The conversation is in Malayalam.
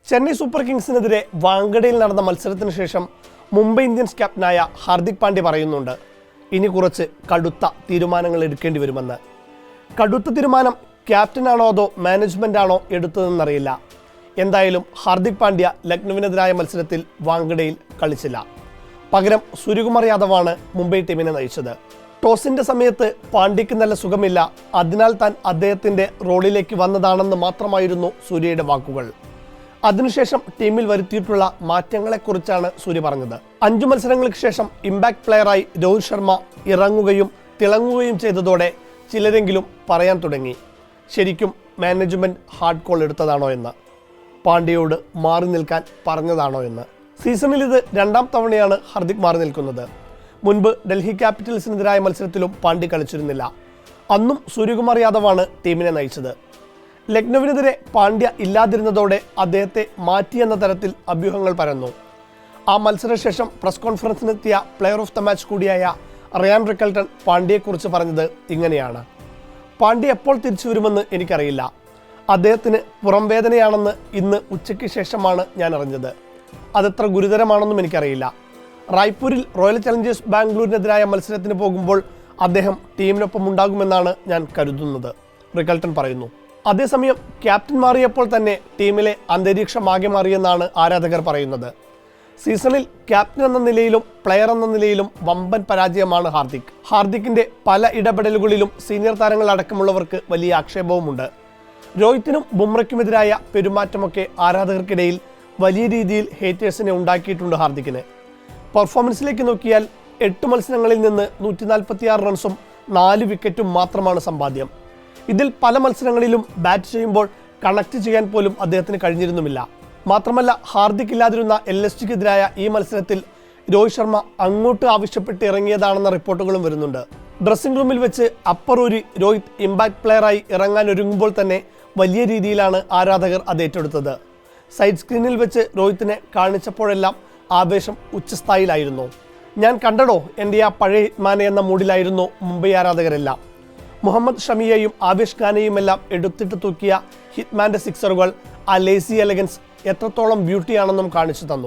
ചെന്നൈ സൂപ്പർ കിങ്സിനെതിരെ വാങ്കഡയിൽ നടന്ന മത്സരത്തിന് ശേഷം മുംബൈ ഇന്ത്യൻസ് ക്യാപ്റ്റനായ ഹാർദിക് പാണ്ഡ്യ പറയുന്നുണ്ട്, ഇനി കുറച്ച് കടുത്ത തീരുമാനങ്ങൾ എടുക്കേണ്ടി വരുമെന്ന്. കടുത്ത തീരുമാനം ക്യാപ്റ്റനാണോ അതോ മാനേജ്മെൻ്റ് ആണോ എടുത്തതെന്നറിയില്ല. എന്തായാലും ഹാർദിക് പാണ്ഡ്യ ലക്നൌവിനെതിരായ മത്സരത്തിൽ വാങ്കഡയിൽ കളിച്ചില്ല. പകരം സൂര്യകുമാർ യാദവാണ് മുംബൈ ടീമിനെ നയിച്ചത്. ടോസിൻ്റെ സമയത്ത് പാണ്ഡ്യയ്ക്ക് നല്ല സുഖമില്ല, അതിനാൽ താൻ അദ്ദേഹത്തിൻ്റെ റോളിലേക്ക് വന്നതാണെന്ന് മാത്രമായിരുന്നു സൂര്യയുടെ വാക്കുകൾ. അതിനുശേഷം ടീമിൽ വരുത്തിയിട്ടുള്ള മാറ്റങ്ങളെക്കുറിച്ചാണ് സൂര്യ പറഞ്ഞത്. 5 മത്സരങ്ങൾക്ക് ശേഷം ഇമ്പാക്ട് പ്ലെയറായി രോഹിത് ശർമ്മ ഇറങ്ങുകയും തിളങ്ങുകയും ചെയ്തതോടെ ചിലരെങ്കിലും പറയാൻ തുടങ്ങി, ശരിക്കും മാനേജ്മെൻറ്റ് ഹാർഡ് കോൾ എടുത്തതാണോ എന്ന്, പാണ്ഡ്യയോട് മാറി നിൽക്കാൻ പറഞ്ഞതാണോ എന്ന്. സീസണിൽ ഇത് 2ാം തവണയാണ് ഹാർദിക് മാറി നിൽക്കുന്നത്. മുൻപ് ഡൽഹി ക്യാപിറ്റൽസിനെതിരായ മത്സരത്തിലും പാണ്ഡ്യ കളിച്ചിരുന്നില്ല. അന്നും സൂര്യകുമാർ യാദവാണ് ടീമിനെ നയിച്ചത്. ലക്നൌവിനെതിരെ പാണ്ഡ്യ ഇല്ലാതിരുന്നതോടെ അദ്ദേഹത്തെ മാറ്റിയെന്ന തരത്തിൽ അഭ്യൂഹങ്ങൾ പരന്നു. ആ മത്സരശേഷം പ്രസ് കോൺഫറൻസിനെത്തിയ പ്ലെയർ ഓഫ് ദ മാച്ച് കൂടിയായ റയാൻ റിക്കൽട്ടൺ പാണ്ഡ്യയെക്കുറിച്ച് പറഞ്ഞത് ഇങ്ങനെയാണ്: പാണ്ഡ്യ എപ്പോൾ തിരിച്ചു വരുമെന്ന് എനിക്കറിയില്ല. അദ്ദേഹത്തിന് പുറംവേദനയാണെന്ന് ഇന്ന് ഉച്ചയ്ക്ക് ശേഷമാണ് ഞാൻ അറിഞ്ഞത്. അതെത്ര ഗുരുതരമാണെന്നും എനിക്കറിയില്ല. റായ്പൂരിൽ റോയൽ ചലഞ്ചേഴ്സ് ബാംഗ്ലൂരിനെതിരായ മത്സരത്തിന് പോകുമ്പോൾ അദ്ദേഹം ടീമിനൊപ്പം ഉണ്ടാകുമെന്നാണ് ഞാൻ കരുതുന്നത്, റിക്കൽട്ടൺ പറയുന്നു. അതേസമയം ക്യാപ്റ്റൻ മാറിയപ്പോൾ തന്നെ ടീമിലെ അന്തരീക്ഷമാകെ മാറിയെന്നാണ് ആരാധകർ പറയുന്നത്. സീസണിൽ ക്യാപ്റ്റൻ എന്ന നിലയിലും പ്ലെയർ എന്ന നിലയിലും വമ്പൻ പരാജയമാണ് ഹാർദിക്. ഹാർദിക്കിൻ്റെ പല ഇടപെടലുകളിലും സീനിയർ താരങ്ങൾ അടക്കമുള്ളവർക്ക് വലിയ ആക്ഷേപവുമുണ്ട്. രോഹിത്തിനും ബുംറയ്ക്കുമെതിരായ പെരുമാറ്റമൊക്കെ ആരാധകർക്കിടയിൽ വലിയ രീതിയിൽ ഹേറ്റേഴ്സിനെ ഉണ്ടാക്കിയിട്ടുണ്ട് ഹാർദിക്കിന്. പെർഫോമൻസിലേക്ക് നോക്കിയാൽ 8 മത്സരങ്ങളിൽ നിന്ന് 146 റൺസും 4 വിക്കറ്റും മാത്രമാണ് സമ്പാദ്യം. ഇതിൽ പല മത്സരങ്ങളിലും ബാറ്റ് ചെയ്യുമ്പോൾ കണക്ട് ചെയ്യാൻ പോലും അദ്ദേഹത്തിന് കഴിഞ്ഞിരുന്നുമില്ല. മാത്രമല്ല, ഹാർദിക് ഇല്ലാതിരുന്ന LSGക്കെതിരായ ഈ മത്സരത്തിൽ രോഹിത് ശർമ്മ അങ്ങോട്ട് ആവശ്യപ്പെട്ട് ഇറങ്ങിയതാണെന്ന റിപ്പോർട്ടുകളും വരുന്നുണ്ട്. ഡ്രസ്സിംഗ് റൂമിൽ വെച്ച് അപ്പറൂരി രോഹിത് ഇമ്പാക്ട് പ്ലെയറായി ഇറങ്ങാൻ ഒരുങ്ങുമ്പോൾ തന്നെ വലിയ രീതിയിലാണ് ആരാധകർ അത് ഏറ്റെടുത്തത്. സൈഡ് സ്ക്രീനിൽ വെച്ച് രോഹിത്തിനെ കാണിച്ചപ്പോഴെല്ലാം ആവേശം ഉച്ചസ്ഥായിലായിരുന്നു. ഞാൻ കണ്ടടോ എൻ്റെ ആ പഴയ ഹിറ്റ്മാനെ എന്ന മൂഡിലായിരുന്നു മുംബൈ ആരാധകരെല്ലാം. മുഹമ്മദ് ഷമിയെയും ആവേശ് ഖാനെയുമെല്ലാം എടുത്തിട്ട് തൂക്കിയ ഹിറ്റ്മാൻ്റെ സിക്സറുകൾ ആ ലേസി എലഗൻസ് എത്രത്തോളം ബ്യൂട്ടിയാണെന്നും കാണിച്ചു തന്നു.